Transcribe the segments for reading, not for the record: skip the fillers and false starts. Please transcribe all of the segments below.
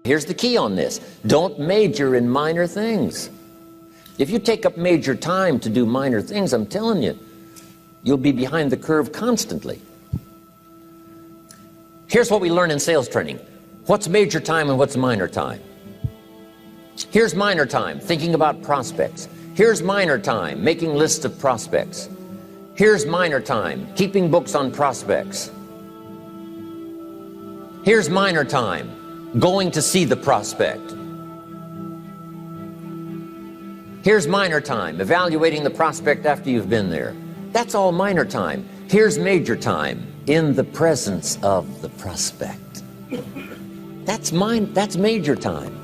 Here's the key on this. Don't major in minor things. If you take up major time to do minor things, I'm telling you, you'll be behind the curve constantly. Here's what we learn in sales training. What's major time and what's minor time? Here's minor time, thinking about prospects. Here's minor time, making lists of prospects. Here's minor time, keeping books on prospects. Here's minor time, going to see the prospect. Here's minor time, evaluating the prospect after you've been there. That's all minor time. Here's major time, in the presence of the prospect. That's major time.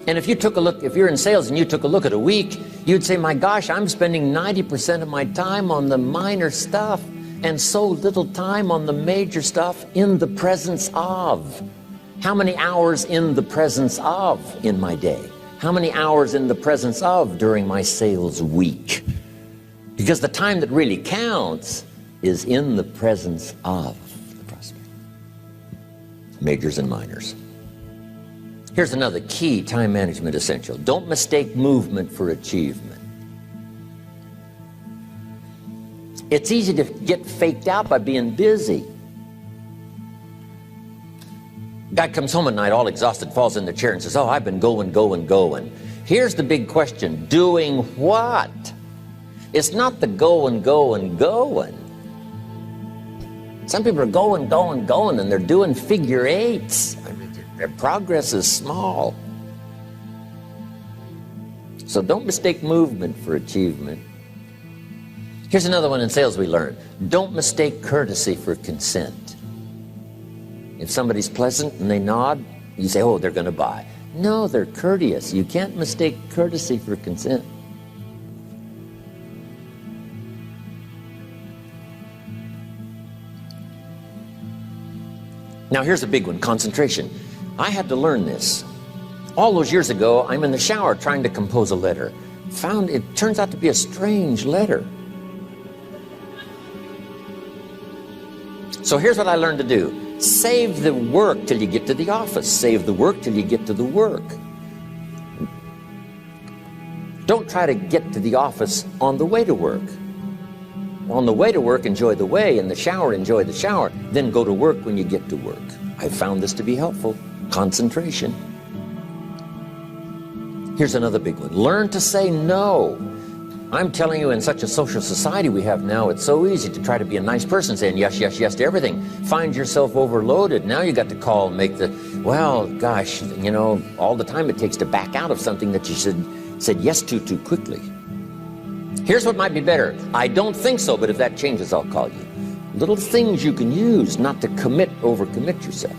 And if you took a look, if you're in sales and you took a look at a week, you'd say, my gosh, I'm spending 90% of my time on the minor stuff and so little time on the major stuff in the presence of. How many hours in the presence of in my day? How many hours in the presence of during my sales week? Because the time that really counts is in the presence of the prospect. Majors and minors. Here's another key time management essential. Don't mistake movement for achievement. It's easy to get faked out by being busy. Guy comes home at night all exhausted, falls in the chair and says, oh, I've been going. Here's the big question. Doing what? It's not the going. Some people are going, and they're doing figure eights. Their progress is small. So don't mistake movement for achievement. Here's another one in sales we learned. Don't mistake courtesy for consent. If somebody's pleasant and they nod, you say, oh, they're going to buy. No, they're courteous. You can't mistake courtesy for consent. Now here's a big one, concentration. I had to learn this. All those years ago, I'm in the shower trying to compose a letter. Found it turns out to be a strange letter. So here's what I learned to do. Save the work till you get to the office. Save the work till you get to the work. Don't try to get to the office on the way to work. On the way to work, enjoy the way. In the shower, enjoy the shower. Then go to work when you get to work. I found this to be helpful. Concentration. Here's another big one. Learn to say no. I'm telling you, in such a social society we have now, it's so easy to try to be a nice person, saying yes, yes, yes to everything. Find yourself overloaded. Now you got to call and make the, well, gosh, you know, all the time it takes to back out of something that you said yes to too quickly. Here's what might be better. I don't think so, but if that changes, I'll call you. Little things you can use not to overcommit yourself.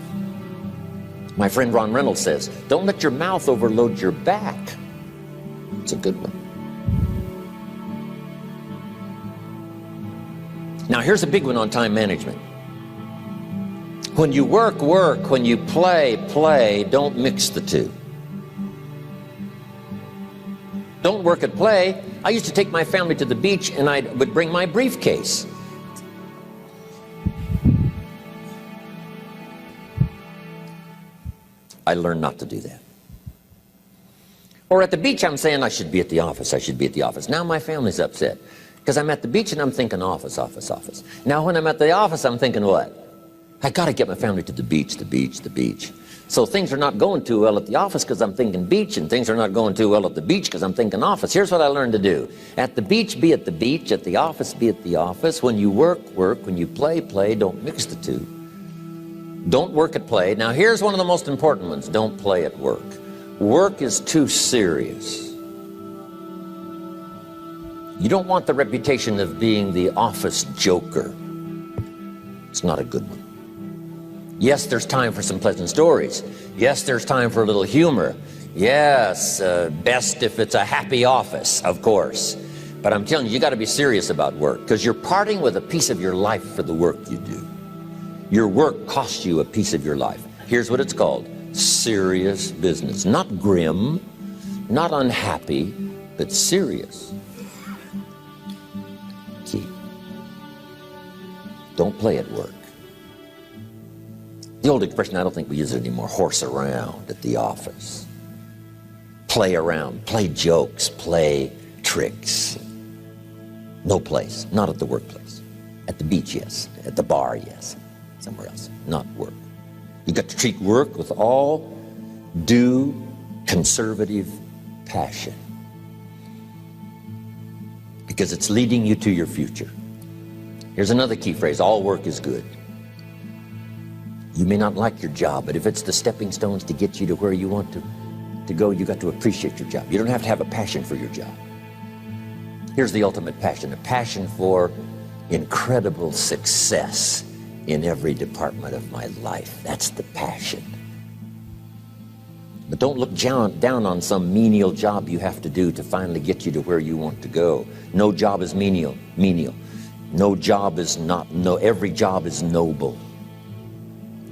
My friend Ron Reynolds says, don't let your mouth overload your back. It's a good one. Now here's a big one on time management. When you work, work. When you play, play. Don't mix the two. Don't work at play. I used to take my family to the beach and I would bring my briefcase. I learned not to do that. Or at the beach, I'm saying I should be at the office. I should be at the office. Now my family's upset because I'm at the beach and I'm thinking office, office, office. Now when I'm at the office, I'm thinking what? I got to get my family to the beach, the beach, the beach. So things are not going too well at the office because I'm thinking beach, and things are not going too well at the beach because I'm thinking office. Here's what I learned to do. At the beach, be at the beach. At the office, be at the office. When you work, work. When you play, play. Don't mix the two. Don't work at play. Now here's one of the most important ones. Don't play at work. Work is too serious. You don't want the reputation of being the office joker. It's not a good one. Yes, there's time for some pleasant stories. Yes, there's time for a little humor. Yes, best if it's a happy office, of course. But I'm telling you, you got to be serious about work because you're parting with a piece of your life for the work you do. Your work costs you a piece of your life. Here's what it's called. Serious business. Not grim, not unhappy, but serious. Key. Don't play at work. The old expression, I don't think we use it anymore, horse around at the office. Play around, play jokes, play tricks. No place, not at the workplace. At the beach, yes. At the bar, yes. Somewhere else, not work. You got to treat work with all due conservative passion, because it's leading you to your future. Here's another key phrase: all work is good. You may not like your job, but if it's the stepping stones to get you to where you want to go, you got to appreciate your job. You don't have to have a passion for your job. Here's the ultimate passion: a passion for incredible success in every department of my life. That's the passion. But don't look down on some menial job you have to do to finally get you to where you want to go. No job is menial. No job is not, every job is noble.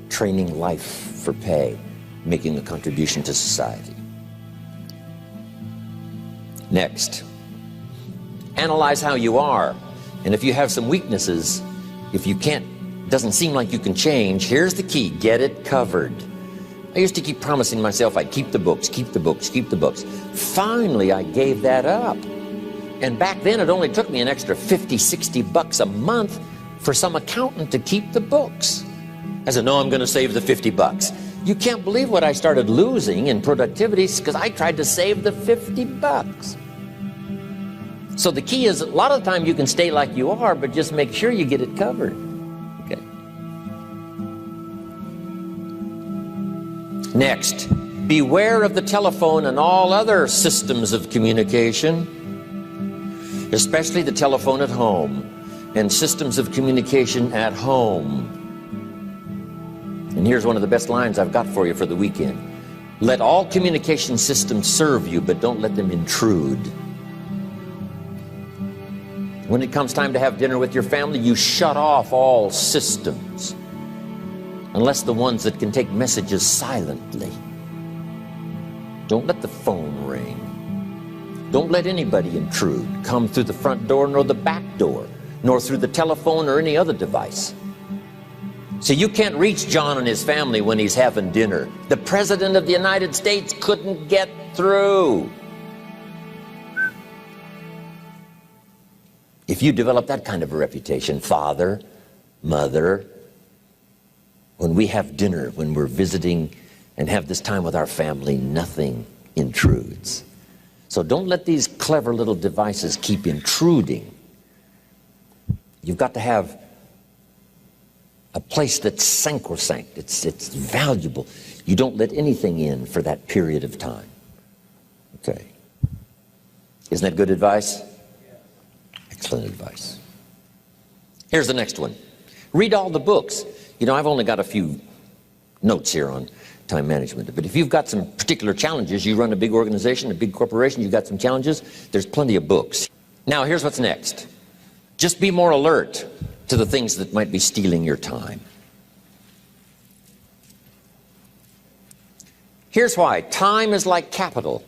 Training life for pay, making a contribution to society. Next, analyze how you are. And if you have some weaknesses, if you doesn't seem like you can change, here's the key: get it covered. I used to keep promising myself I'd keep the books, keep the books, keep the books. Finally, I gave that up. And back then, it only took me an extra $50, $60 a month for some accountant to keep the books. I said, no, I'm going to save the $50. You can't believe what I started losing in productivity because I tried to save the $50. So the key is, a lot of the time you can stay like you are, but just make sure you get it covered. Okay. Next, beware of the telephone and all other systems of communication, especially the telephone at home and systems of communication at home. And here's one of the best lines I've got for you for the weekend: let all communication systems serve you, but don't let them intrude. When it comes time to have dinner with your family, you shut off all systems, unless the ones that can take messages silently. Don't let the phone ring. Don't let anybody intrude, come through the front door nor the back door, nor through the telephone or any other device. So you can't reach John and his family when he's having dinner. The President of the United States couldn't get through. If you develop that kind of a reputation, father, mother, when we have dinner, when we're visiting and have this time with our family, nothing intrudes. So don't let these clever little devices keep intruding. You've got to have a place that's sacrosanct. It's valuable. You don't let anything in for that period of time. Okay. Isn't that good advice? Excellent advice. Here's the next one. Read all the books. You know, I've only got a few notes here on time management, but if you've got some particular challenges, you run a big organization, a big corporation, you've got some challenges, there's plenty of books. Now, here's what's next. Just be more alert to the things that might be stealing your time. Here's why. Time is like capital.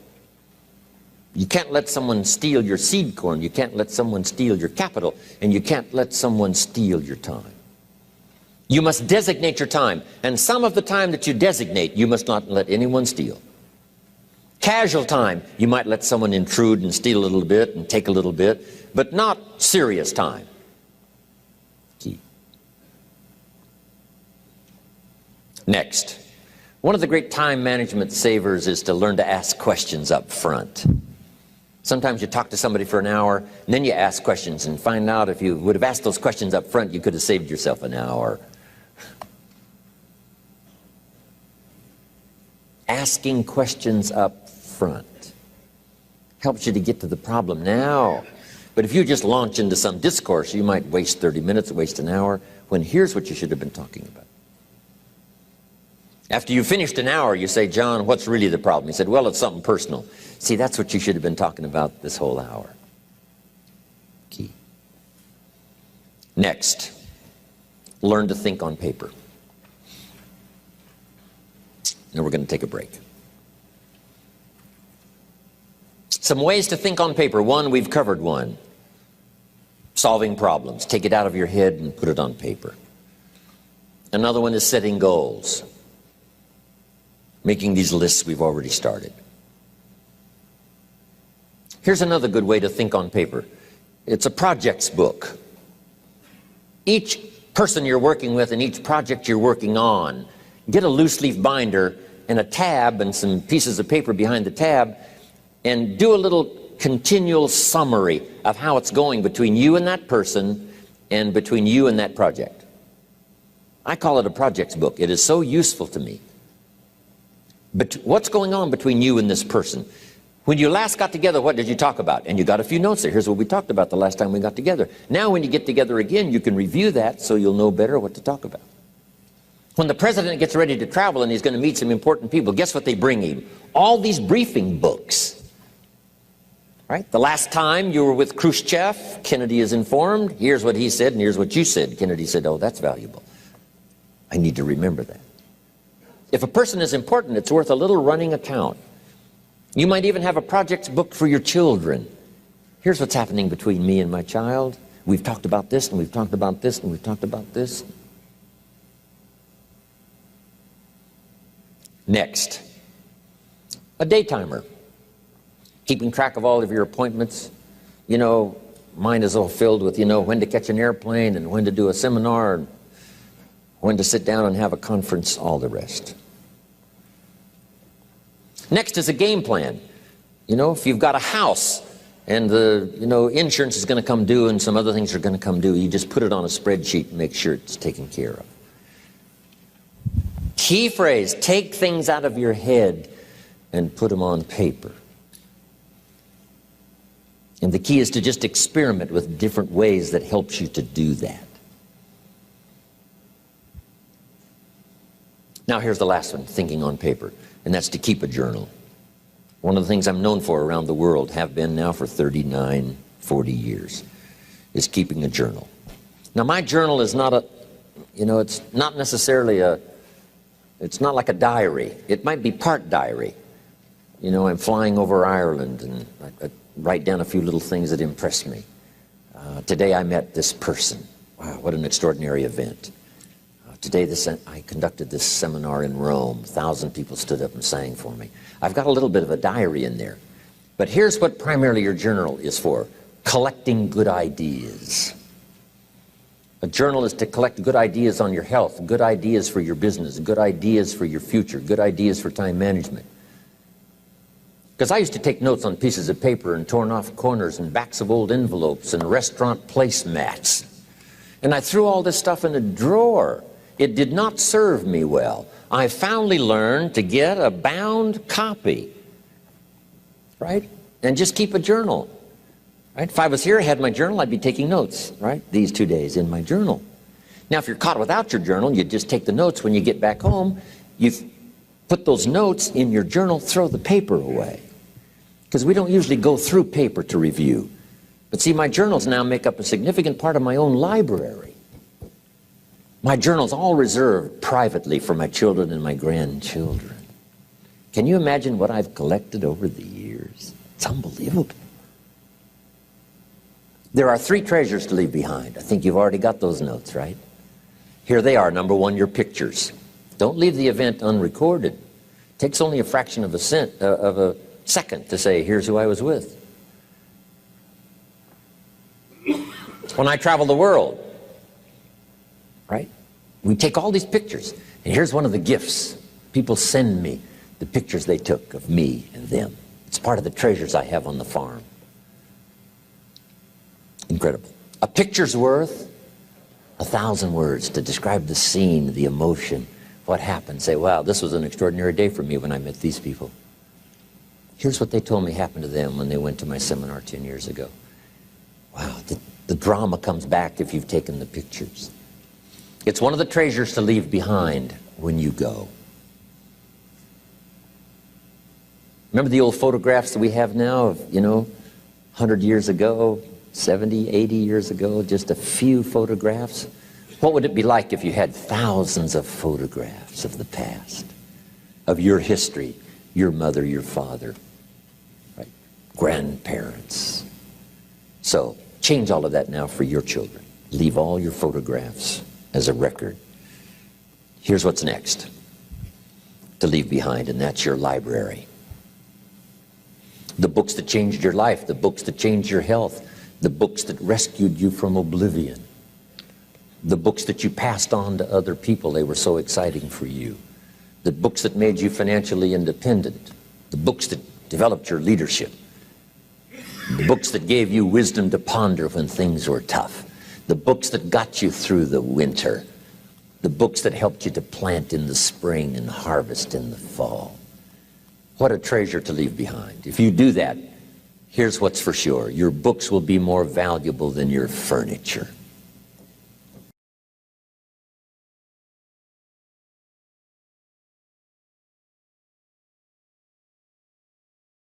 You can't let someone steal your seed corn. You can't let someone steal your capital. And you can't let someone steal your time. You must designate your time. And some of the time that you designate, you must not let anyone steal. Casual time, you might let someone intrude and steal a little bit and take a little bit, but not serious time. Key. Next, one of the great time management savers is to learn to ask questions up front. Sometimes you talk to somebody for an hour, and then you ask questions and find out if you would have asked those questions up front, you could have saved yourself an hour. Asking questions up front helps you to get to the problem now. But if you just launch into some discourse, you might waste 30 minutes, waste an hour, when here's what you should have been talking about. After you finished an hour, you say, John, what's really the problem? He said, well, it's something personal. See, that's what you should have been talking about this whole hour. Key. Next, learn to think on paper. Now we're going to take a break. Some ways to think on paper. One, we've covered one. Solving problems. Take it out of your head and put it on paper. Another one is setting goals. Making these lists we've already started. Here's another good way to think on paper. It's a projects book. Each person you're working with and each project you're working on, get a loose leaf binder and a tab and some pieces of paper behind the tab, and do a little continual summary of how it's going between you and that person and between you and that project. I call it a projects book. It is so useful to me. But what's going on between you and this person? When you last got together, what did you talk about? And you got a few notes there. Here's what we talked about the last time we got together. Now when you get together again, you can review that so you'll know better what to talk about. When the president gets ready to travel and he's going to meet some important people, guess what they bring him? All these briefing books. Right? The last time you were with Khrushchev, Kennedy is informed. Here's what he said and here's what you said. Kennedy said, oh, that's valuable. I need to remember that. If a person is important, it's worth a little running account. You might even have a projects book for your children. Here's what's happening between me and my child. We've talked about this, and we've talked about this, and we've talked about this. Next, a day timer. Keeping track of all of your appointments. You know, mine is all filled with, you know, when to catch an airplane and when to do a seminar and when to sit down and have a conference, all the rest. Next is a game plan. You know, if you've got a house and the, you know, insurance is going to come due and some other things are going to come due, you just put it on a spreadsheet and make sure it's taken care of. Key phrase, take things out of your head and put them on paper. And the key is to just experiment with different ways that helps you to do that. Now here's the last one, thinking on paper, and that's to keep a journal. One of the things I'm known for around the world, have been now for 39, 40 years, is keeping a journal. Now my journal is not a, you know, it's not necessarily a, it's not like a diary. It might be part diary. You know, I'm flying over Ireland and I write down a few little things that impress me. Today I met this person. Wow, what an extraordinary event. Today I conducted this seminar in Rome. 1,000 people stood up and sang for me. I've got a little bit of a diary in there. But here's what primarily your journal is for. Collecting good ideas. A journal is to collect good ideas on your health, good ideas for your business, good ideas for your future, good ideas for time management. Because I used to take notes on pieces of paper and torn off corners and backs of old envelopes and restaurant placemats. And I threw all this stuff in a drawer. It did not serve me well. I finally learned to get a bound copy, right? And just keep a journal, right? If I was here, I had my journal, I'd be taking notes, right? These 2 days in my journal. Now, if you're caught without your journal, you just take the notes. When you get back home, you put those notes in your journal, throw the paper away. Because we don't usually go through paper to review. But see, my journals now make up a significant part of my own library. My journal's all reserved privately for my children and my grandchildren. Can you imagine what I've collected over the years? It's unbelievable. There are 3 treasures to leave behind. I think you've already got those notes, right? Here they are. Number 1, your pictures. Don't leave the event unrecorded. It takes only a fraction of a second to say, here's who I was with. When I travel the world, right? We take all these pictures, and here's one of the gifts. People send me the pictures they took of me and them. It's part of the treasures I have on the farm. Incredible. A picture's worth 1,000 words to describe the scene, the emotion, what happened. Say, wow, this was an extraordinary day for me when I met these people. Here's what they told me happened to them when they went to my seminar 10 years ago. Wow, the drama comes back if you've taken the pictures. It's one of the treasures to leave behind when you go. Remember the old photographs that we have now of, 100 years ago, 70, 80 years ago, just a few photographs? What would it be like if you had thousands of photographs of the past, of your history, your mother, your father, right? Grandparents? So change all of that now for your children. Leave all your photographs as a record Here's what's next to leave behind, and that's your library. The books that changed your life, the books that changed your health, the books that rescued you from oblivion, the books that you passed on to other people, they were so exciting for you, the books that made you financially independent, the books that developed your leadership, the books that gave you wisdom to ponder when things were tough, the books that got you through the winter, the books that helped you to plant in the spring and harvest in the fall. What a treasure to leave behind. If you do that, here's what's for sure. Your books will be more valuable than your furniture.